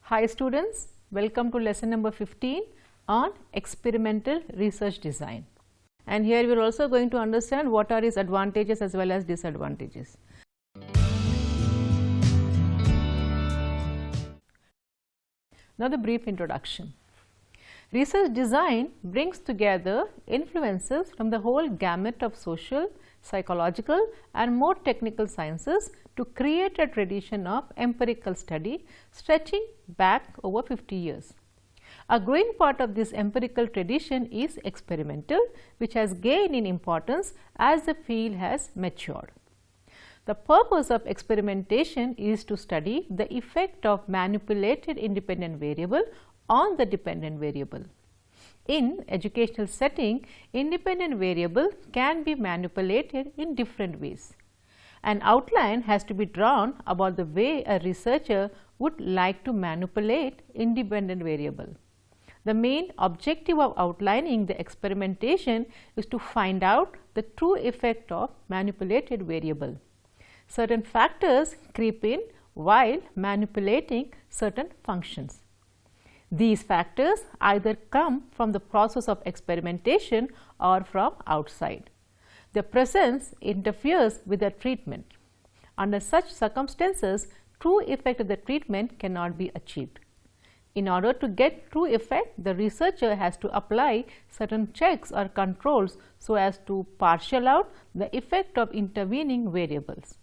Hi students, welcome to lesson number 15 on experimental research design. And here we are also going to understand what are its advantages as well as disadvantages. Now the brief introduction. Research design brings together influences from the whole gamut of social, psychological and more technical sciences to create a tradition of empirical study stretching back over 50 years. A growing part of this empirical tradition is experimental, which has gained in importance as the field has matured. The purpose of experimentation is to study the effect of manipulated independent variable on the dependent variable. In educational setting, independent variable can be manipulated in different ways. An outline has to be drawn about the way a researcher would like to manipulate independent variable. The main objective of outlining the experimentation is to find out the true effect of manipulated variable. Certain factors creep in while manipulating certain functions. These factors either come from the process of experimentation or from outside. Their presence interferes with the treatment. Under such circumstances, true effect of the treatment cannot be achieved. In order to get true effect, the researcher has to apply certain checks or controls so as to parcel out the effect of intervening variables.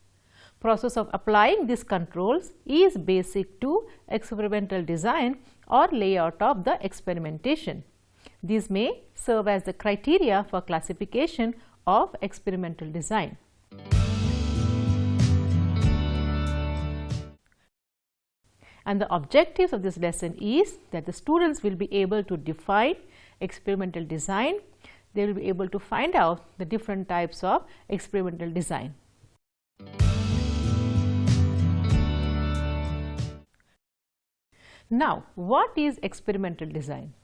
Process of applying these controls is basic to experimental design or layout of the experimentation. These may serve as the criteria for classification of experimental design. And the objectives of this lesson is that the students will be able to define experimental design. They will be able to find out the different types of experimental design. Now, what is experimental design?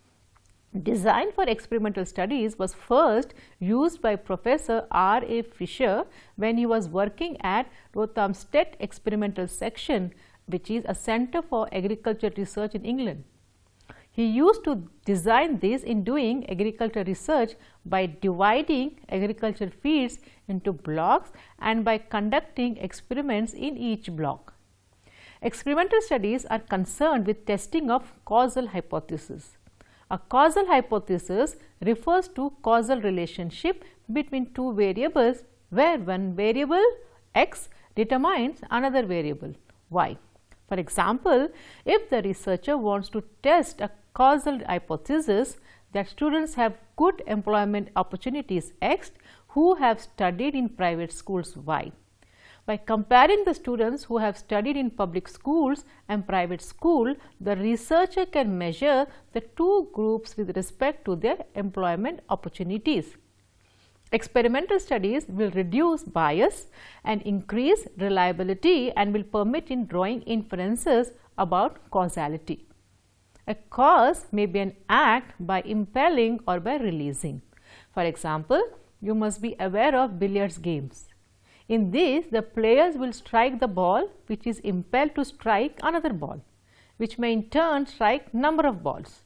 Design for experimental studies was first used by Professor R.A. Fisher when he was working at Rothamsted Experimental Section, which is a center for agriculture research in England. He used to design this in doing agriculture research by dividing agriculture fields into blocks and by conducting experiments in each block. Experimental studies are concerned with testing of causal hypotheses. A causal hypothesis refers to causal relationship between two variables where one variable x determines another variable y. For example, if the researcher wants to test a causal hypothesis that students have good employment opportunities x who have studied in private schools y. By comparing the students who have studied in public schools and private school, the researcher can measure the two groups with respect to their employment opportunities. Experimental studies will reduce bias and increase reliability and will permit in drawing inferences about causality. A cause may be an act by impelling or by releasing. For example, you must be aware of billiards games. In this, the players will strike the ball which is impelled to strike another ball, which may in turn strike number of balls.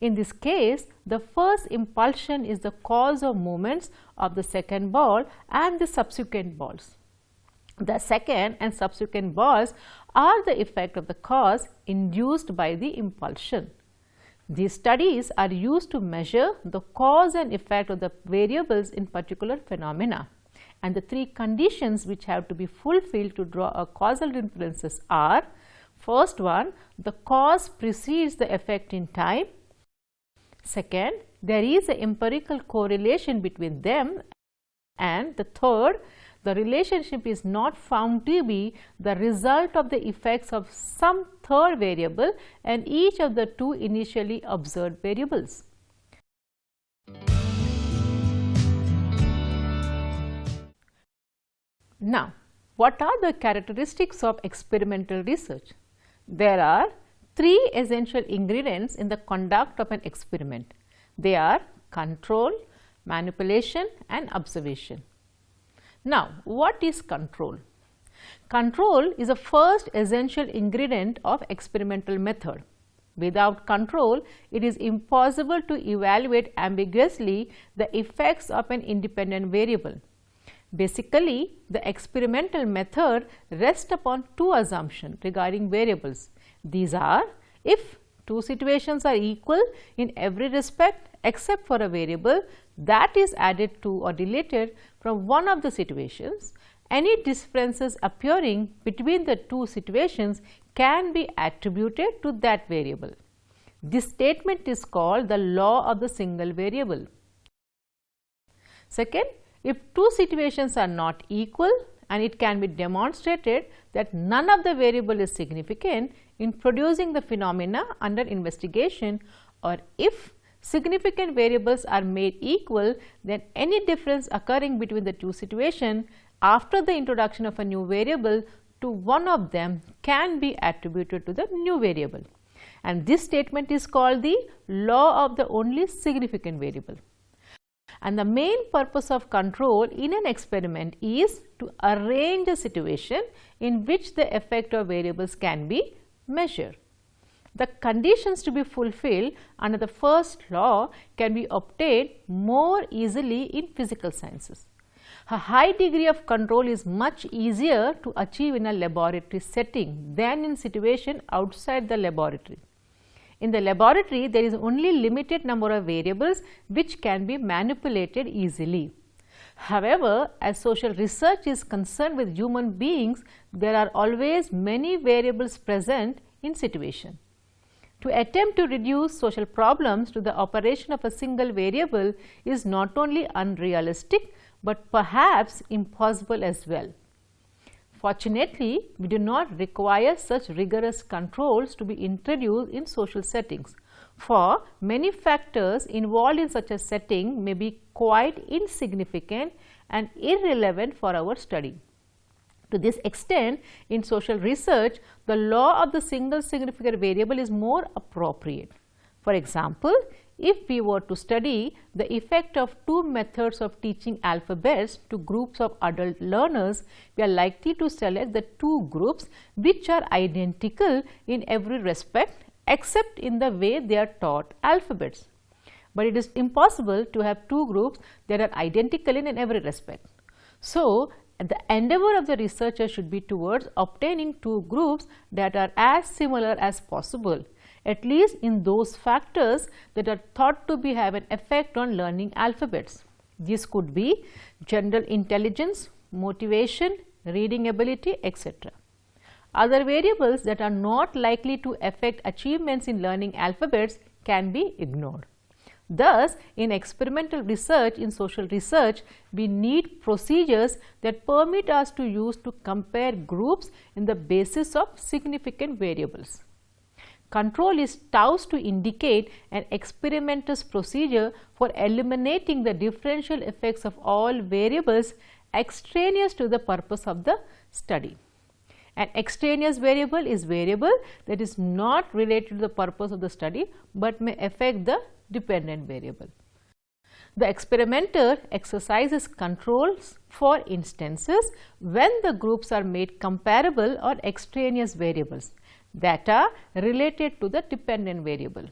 In this case, the first impulsion is the cause of movements of the second ball and the subsequent balls. The second and subsequent balls are the effect of the cause induced by the impulsion. These studies are used to measure the cause and effect of the variables in particular phenomena. And the three conditions which have to be fulfilled to draw a causal inferences are: first one, the cause precedes the effect in time; second, there is an empirical correlation between them; and the third, the relationship is not found to be the result of the effects of some third variable and each of the two initially observed variables. Now, what are the characteristics of experimental research? There are three essential ingredients in the conduct of an experiment. They are control, manipulation and observation. Now, what is control? Control is the first essential ingredient of experimental method. Without control, it is impossible to evaluate ambiguously the effects of an independent variable. Basically, the experimental method rests upon two assumptions regarding variables. These are: if two situations are equal in every respect except for a variable that is added to or deleted from one of the situations, any differences appearing between the two situations can be attributed to that variable. This statement is called the law of the single variable. Second, if two situations are not equal and it can be demonstrated that none of the variable is significant in producing the phenomena under investigation, or if significant variables are made equal, then any difference occurring between the two situations after the introduction of a new variable to one of them can be attributed to the new variable, and this statement is called the law of the only significant variable. And the main purpose of control in an experiment is to arrange a situation in which the effect of variables can be measured. The conditions to be fulfilled under the first law can be obtained more easily in physical sciences. A high degree of control is much easier to achieve in a laboratory setting than in situation outside the laboratory. In the laboratory, there is only limited number of variables which can be manipulated easily. However, as social research is concerned with human beings, there are always many variables present in situation. To attempt to reduce social problems to the operation of a single variable is not only unrealistic, but perhaps impossible as well. Fortunately, we do not require such rigorous controls to be introduced in social settings, for many factors involved in such a setting may be quite insignificant and irrelevant for our study. To this extent, in social research, the law of the single significant variable is more appropriate. For example, if we were to study the effect of two methods of teaching alphabets to groups of adult learners, we are likely to select the two groups which are identical in every respect except in the way they are taught alphabets. But it is impossible to have two groups that are identical in every respect. So, the endeavor of the researcher should be towards obtaining two groups that are as similar as possible, at least in those factors that are thought to have an effect on learning alphabets. These could be general intelligence, motivation, reading ability, etc. Other variables that are not likely to affect achievements in learning alphabets can be ignored. Thus, in experimental research, in social research, we need procedures that permit us to use to compare groups in the basis of significant variables. Control is used to indicate an experimenter's procedure for eliminating the differential effects of all variables extraneous to the purpose of the study. An extraneous variable is variable that is not related to the purpose of the study, but may affect the dependent variable. The experimenter exercises controls for instances when the groups are made comparable or extraneous variables that are related to the dependent variable.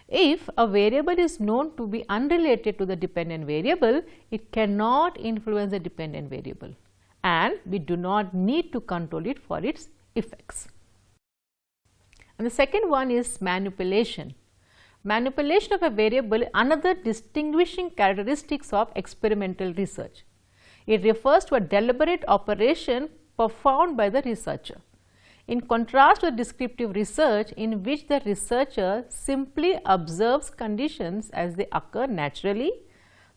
If a variable is known to be unrelated to the dependent variable, it cannot influence the dependent variable, and we do not need to control it for its effects. And the second one is manipulation. Manipulation of a variable is another distinguishing characteristics of experimental research. It refers to a deliberate operation performed by the researcher. In contrast to descriptive research, in which the researcher simply observes conditions as they occur naturally,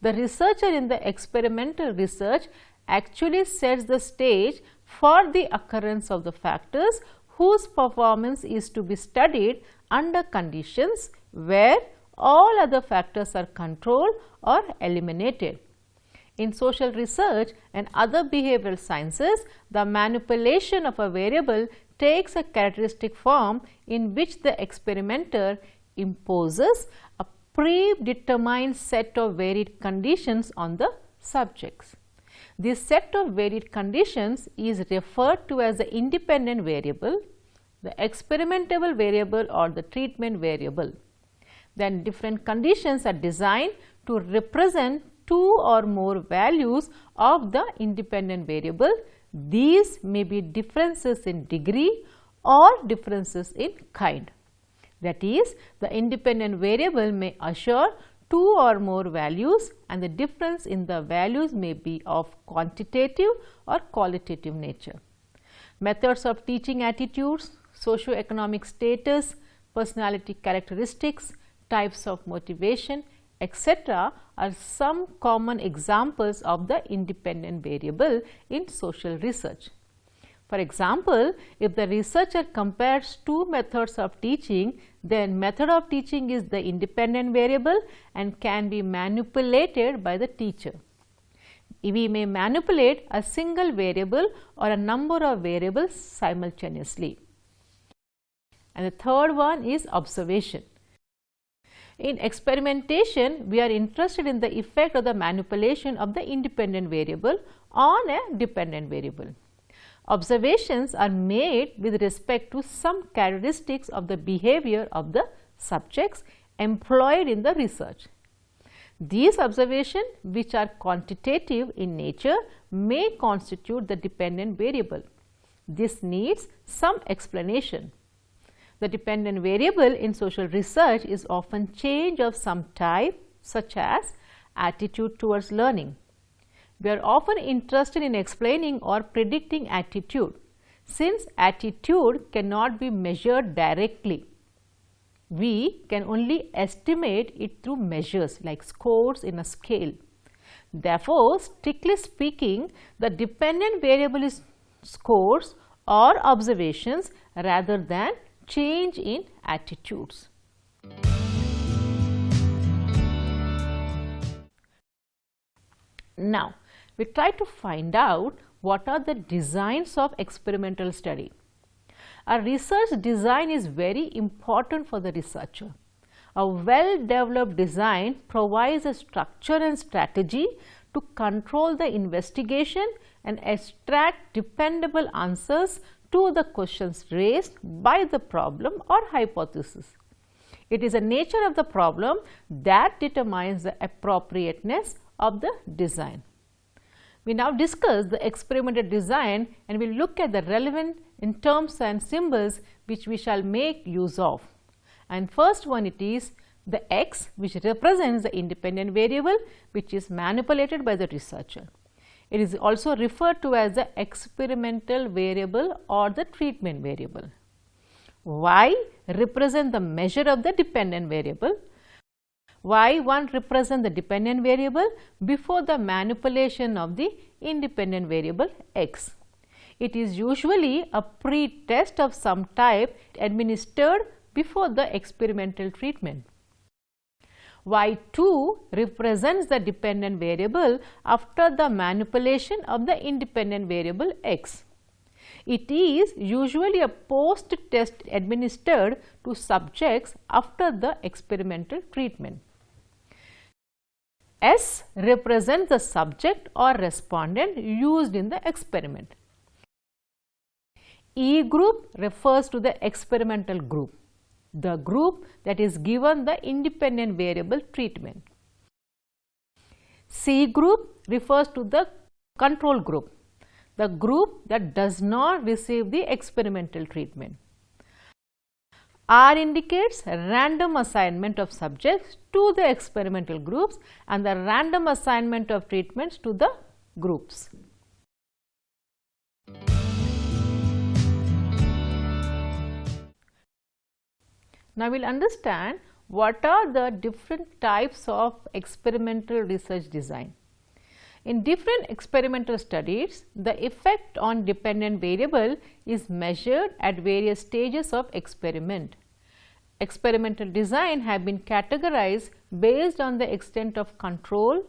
the researcher in the experimental research actually sets the stage for the occurrence of the factors whose performance is to be studied under conditions where all other factors are controlled or eliminated. In social research and other behavioral sciences, the manipulation of a variable takes a characteristic form in which the experimenter imposes a predetermined set of varied conditions on the subjects. This set of varied conditions is referred to as the independent variable, the experimentable variable or the treatment variable. Then different conditions are designed to represent two or more values of the independent variable. These may be differences in degree or differences in kind. That is, the independent variable may assure two or more values and the difference in the values may be of quantitative or qualitative nature. Methods of teaching attitudes, socio-economic status, personality characteristics, types of motivation, etc. are some common examples of the independent variable in social research. For example, if the researcher compares two methods of teaching, then method of teaching is the independent variable and can be manipulated by the teacher. We may manipulate a single variable or a number of variables simultaneously. And the third one is observation. In experimentation, we are interested in the effect of the manipulation of the independent variable on a dependent variable. Observations are made with respect to some characteristics of the behavior of the subjects employed in the research. These observations, which are quantitative in nature, may constitute the dependent variable. This needs some explanation. The dependent variable in social research is often change of some type, such as attitude towards learning. We are often interested in explaining or predicting attitude. Since attitude cannot be measured directly, we can only estimate it through measures like scores in a scale. Therefore, strictly speaking, the dependent variable is scores or observations rather than change in attitudes. Now, we try to find out what are the designs of experimental study. A research design is very important for the researcher. A well-developed design provides a structure and strategy to control the investigation and extract dependable answers to the questions raised by the problem or hypothesis. It is the nature of the problem that determines the appropriateness of the design. We now discuss the experimental design and we will look at the relevant in terms and symbols which we shall make use of. And first one, it is the X, which represents the independent variable which is manipulated by the researcher. It is also referred to as the experimental variable or the treatment variable. Y represents the measure of the dependent variable. Y1 represents the dependent variable before the manipulation of the independent variable X. It is usually a pre-test of some type administered before the experimental treatment. Y2 represents the dependent variable after the manipulation of the independent variable X. It is usually a post-test administered to subjects after the experimental treatment. S represents the subject or respondent used in the experiment. E group refers to the experimental group, the group that is given the independent variable treatment. C group refers to the control group, the group that does not receive the experimental treatment. R indicates random assignment of subjects to the experimental groups and the random assignment of treatments to the groups. Now, we will understand what are the different types of experimental research design. In different experimental studies, the effect on dependent variable is measured at various stages of experiment. Experimental design have been categorized based on the extent of control.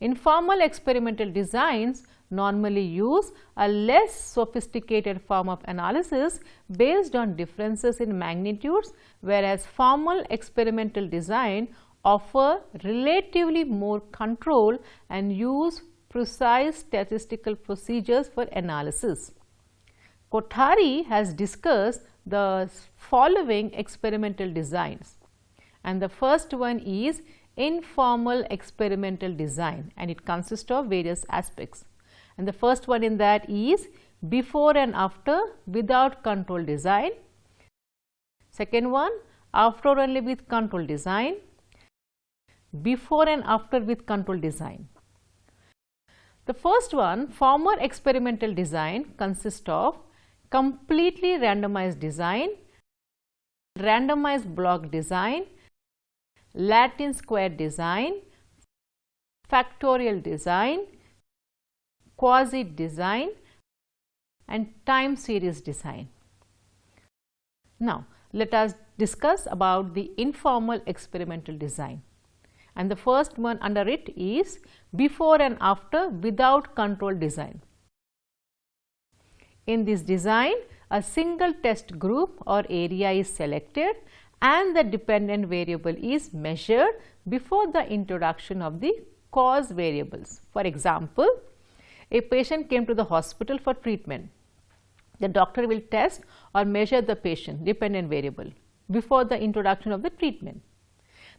Informal experimental designs normally use a less sophisticated form of analysis based on differences in magnitudes, whereas formal experimental design offer relatively more control and use precise statistical procedures for analysis. Kothari has discussed the following experimental designs, and the first one is informal experimental design, and it consists of various aspects. And the first one in that is before and after without control design. Second one, after only with control design. Before and after with control design. The first one, formal experimental design, consists of completely randomized design, randomized block design, Latin square design, factorial design, quasi design, and time series design. Now, let us discuss about the informal experimental design, and the first one under it is before and after without control design. In this design, a single test group or area is selected and the dependent variable is measured before the introduction of the cause variables. For example, a patient came to the hospital for treatment. The doctor will test or measure the patient dependent variable before the introduction of the treatment.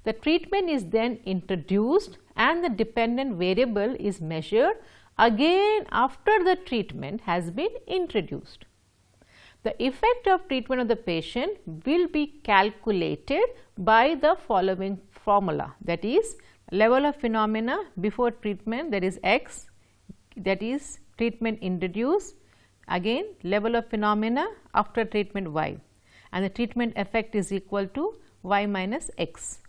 The treatment is then introduced and the dependent variable is measured again after the treatment has been introduced. The effect of treatment of the patient will be calculated by the following formula, that is level of phenomena before treatment, that is x, that is treatment introduced, again level of phenomena after treatment y, and the treatment effect is equal to y minus x.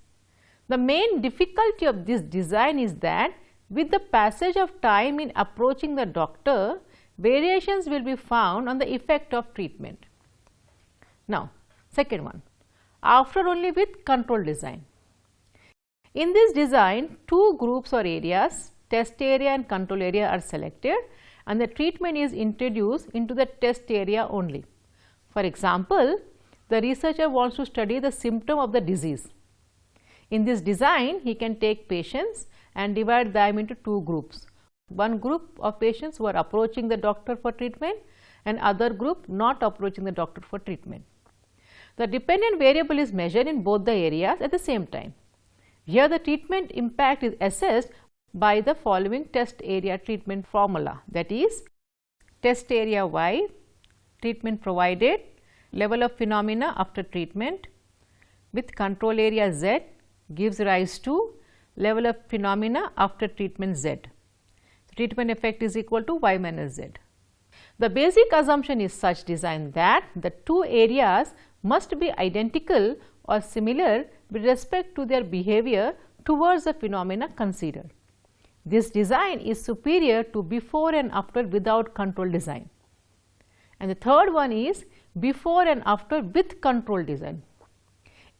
The main difficulty of this design is that with the passage of time in approaching the doctor, variations will be found on the effect of treatment. Now, second one, after only with control design. In this design, two groups or areas, test area and control area, are selected and the treatment is introduced into the test area only. For example, the researcher wants to study the symptom of the disease. In this design, he can take patients and divide them into two groups. One group of patients who are approaching the doctor for treatment and other group not approaching the doctor for treatment. The dependent variable is measured in both the areas at the same time. Here the treatment impact is assessed by the following test area treatment formula, that is test area y, treatment provided, level of phenomena after treatment with control area z gives rise to level of phenomena after treatment z. Treatment effect is equal to y minus z. The basic assumption is such design that the two areas must be identical or similar with respect to their behavior towards the phenomena considered. This design is superior to before and after without control design. And the third one is before and after with control design.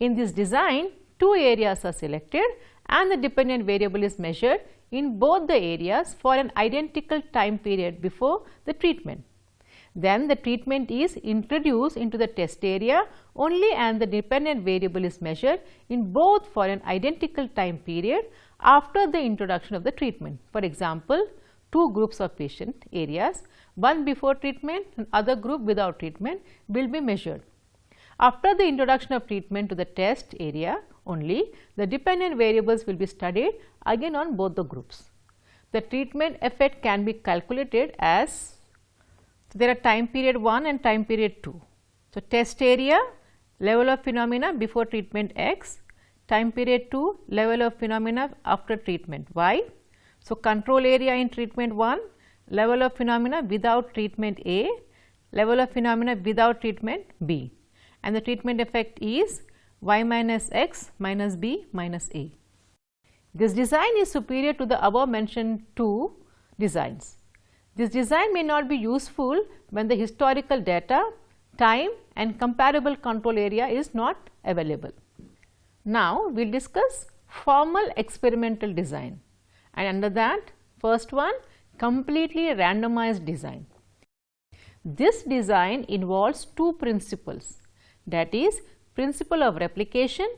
In this design, two areas are selected and the dependent variable is measured in both the areas for an identical time period before the treatment. Then the treatment is introduced into the test area only and the dependent variable is measured in both for an identical time period after the introduction of the treatment. For example, two groups of patient areas, one before treatment and other group without treatment, will be measured. After the introduction of treatment to the test area only, the dependent variables will be studied again on both the groups. The treatment effect can be calculated as, there are time period 1 and time period 2. So, test area, level of phenomena before treatment x, time period 2, level of phenomena after treatment y. So, control area in treatment 1, level of phenomena without treatment A, level of phenomena without treatment B, and the treatment effect is y minus x minus b minus a. This design is superior to the above mentioned two designs. This design may not be useful when the historical data, time and comparable control area is not available. Now, we will discuss formal experimental design, and under that, first one, completely randomized design. This design involves two principles, that is principle of replication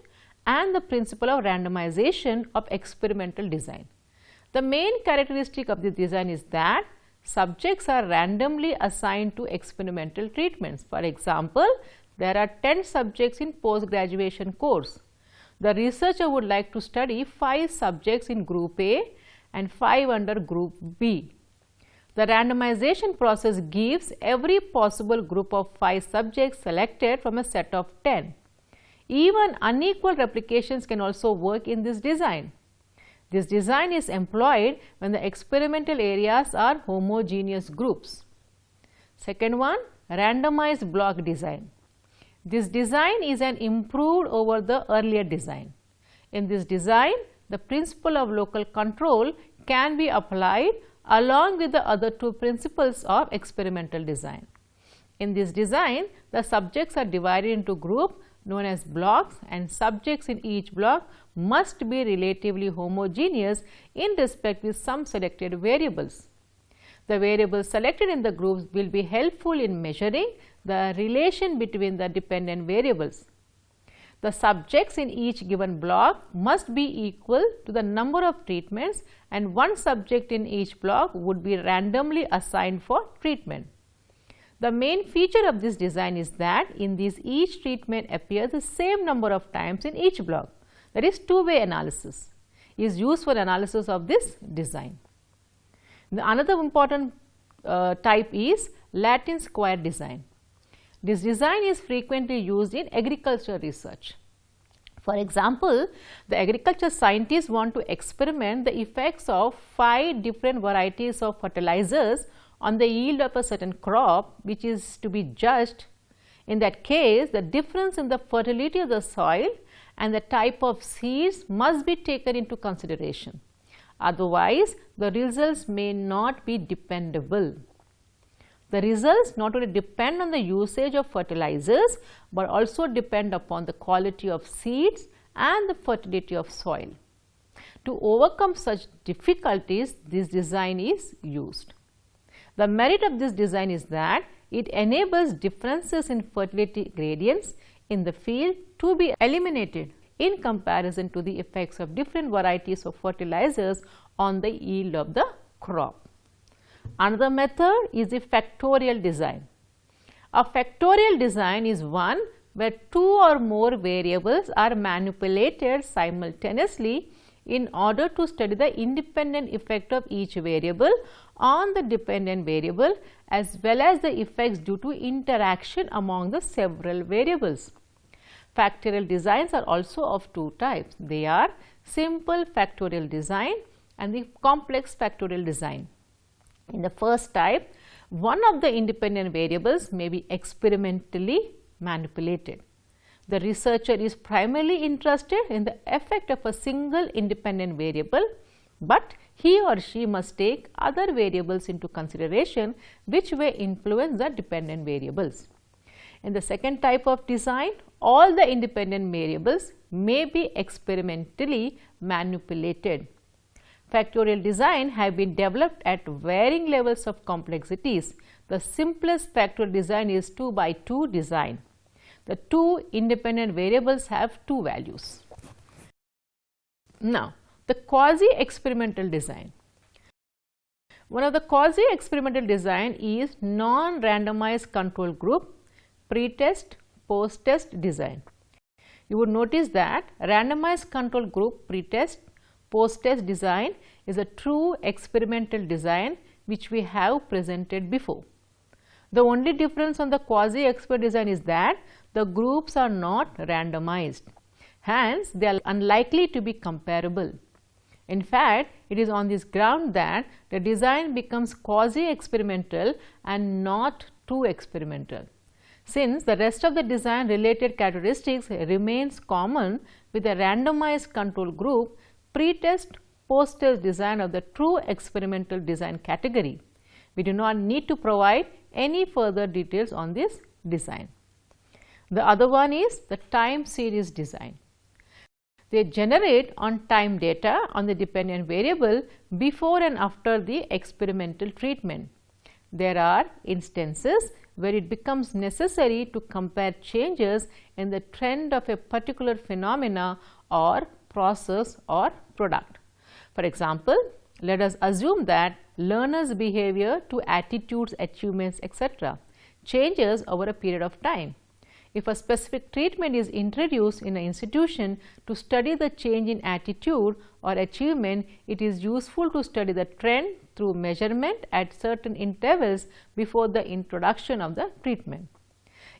and the principle of randomization of experimental design. The main characteristic of this design is that subjects are randomly assigned to experimental treatments. For example, there are 10 subjects in post-graduation course. The researcher would like to study 5 subjects in group A and 5 under group B. The randomization process gives every possible group of 5 subjects selected from a set of 10. Even unequal replications can also work in this design. This design is employed when the experimental areas are homogeneous groups. Second one, randomized block design. This design is an improved over the earlier design. In this design, the principle of local control can be applied along with the other 2 principles of experimental design. In this design, the subjects are divided into groups known as blocks, and subjects in each block must be relatively homogeneous in respect with some selected variables. The variables selected in the groups will be helpful in measuring the relation between the dependent variables. The subjects in each given block must be equal to the number of treatments, and one subject in each block would be randomly assigned for treatment. The main feature of this design is that in these each treatment appears the same number of times in each block. That is, two-way analysis is used for analysis of this design. Another important type is Latin square design. This design is frequently used in agricultural research. For example, the agriculture scientists want to experiment the effects of 5 different varieties of fertilizers on the yield of a certain crop, which is to be judged. In that case, the difference in the fertility of the soil and the type of seeds must be taken into consideration. Otherwise, the results may not be dependable. The results not only depend on the usage of fertilizers, but also depend upon the quality of seeds and the fertility of soil. To overcome such difficulties, this design is used. The merit of this design is that it enables differences in fertility gradients in the field to be eliminated in comparison to the effects of different varieties of fertilizers on the yield of the crop. Another method is the factorial design. A factorial design is one where 2 or more variables are manipulated simultaneously in order to study the independent effect of each variable on the dependent variable as well as the effects due to interaction among the several variables. Factorial designs are also of 2 types. They are simple factorial design and the complex factorial design. In the first type, one of the independent variables may be experimentally manipulated. The researcher is primarily interested in the effect of a single independent variable, but he or she must take other variables into consideration which may influence the dependent variables. In the second type of design, all the independent variables may be experimentally manipulated. Factorial design have been developed at varying levels of complexities. The simplest factorial design is 2 by 2 design. The 2 independent variables have 2 values. Now, the quasi-experimental design. One of the quasi-experimental design is non-randomized control group, pre-test, post-test design. You would notice that randomized control group pre-test, post-test design is a true experimental design which we have presented before. The only difference on the quasi-expert design is that the groups are not randomized. Hence, they are unlikely to be comparable. In fact, it is on this ground that the design becomes quasi-experimental and not true experimental. Since the rest of the design related characteristics remains common with a randomized control group, pre-test, post-test design of the true experimental design category. We do not need to provide any further details on this design. The other one is the time series design. They generate on time data on the dependent variable before and after the experimental treatment. There are instances where it becomes necessary to compare changes in the trend of a particular phenomena or process or product. For example, Let us assume that learners' behavior to attitudes, achievements, etc. changes over a period of time. If a specific treatment is introduced in an institution to study the change in attitude or achievement, it is useful to study the trend through measurement at certain intervals before the introduction of the treatment.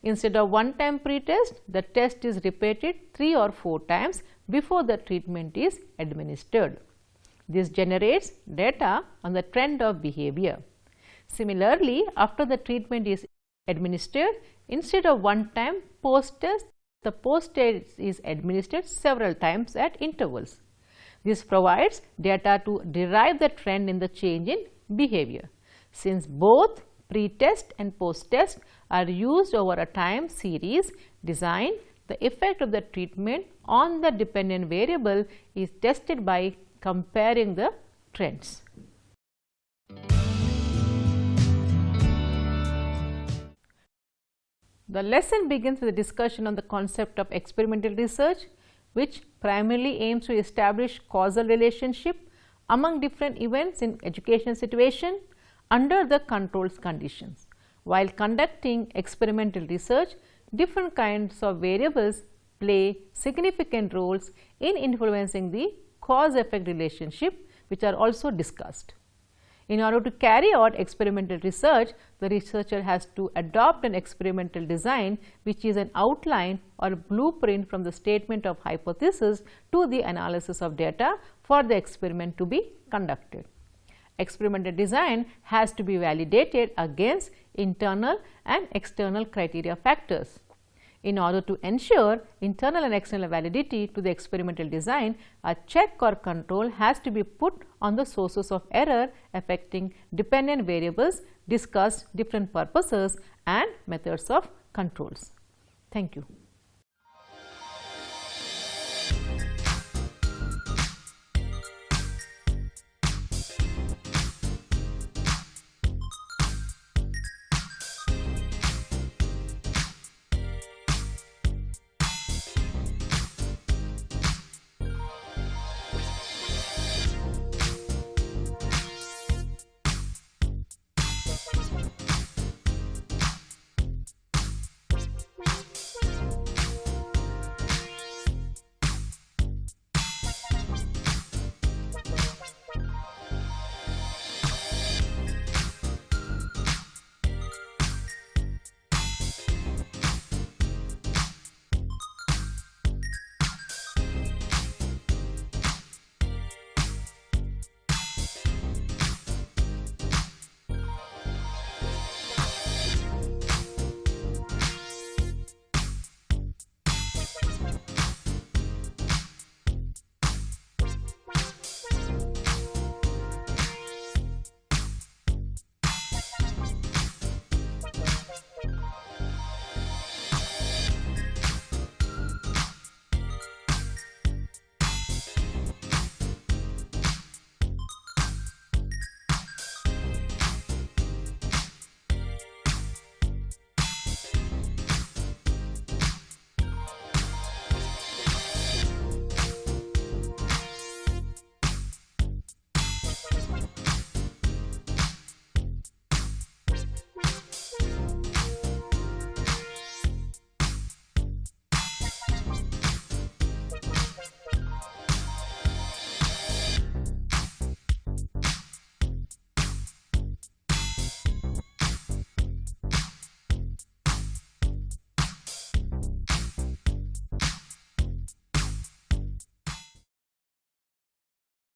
Instead of one-time pretest, the test is repeated 3 or 4 times before the treatment is administered. This generates data on the trend of behavior. Similarly, after the treatment is administered, instead of one time post-test, the post-test is administered several times at intervals. This provides data to derive the trend in the change in behavior. Since both pre-test and post-test are used over a time series design, the effect of the treatment on the dependent variable is tested by comparing the trends. The lesson begins with a discussion on the concept of experimental research, which primarily aims to establish causal relationship among different events in education situation under the controlled conditions. While conducting experimental research, different kinds of variables play significant roles in influencing the cause-effect relationship, which are also discussed. In order to carry out experimental research, the researcher has to adopt an experimental design, which is an outline or blueprint from the statement of hypothesis to the analysis of data for the experiment to be conducted. Experimental design has to be validated against internal and external criteria factors. In order to ensure internal and external validity to the experimental design, a check or control has to be put on the sources of error affecting dependent variables, discussed different purposes and methods of controls. Thank you.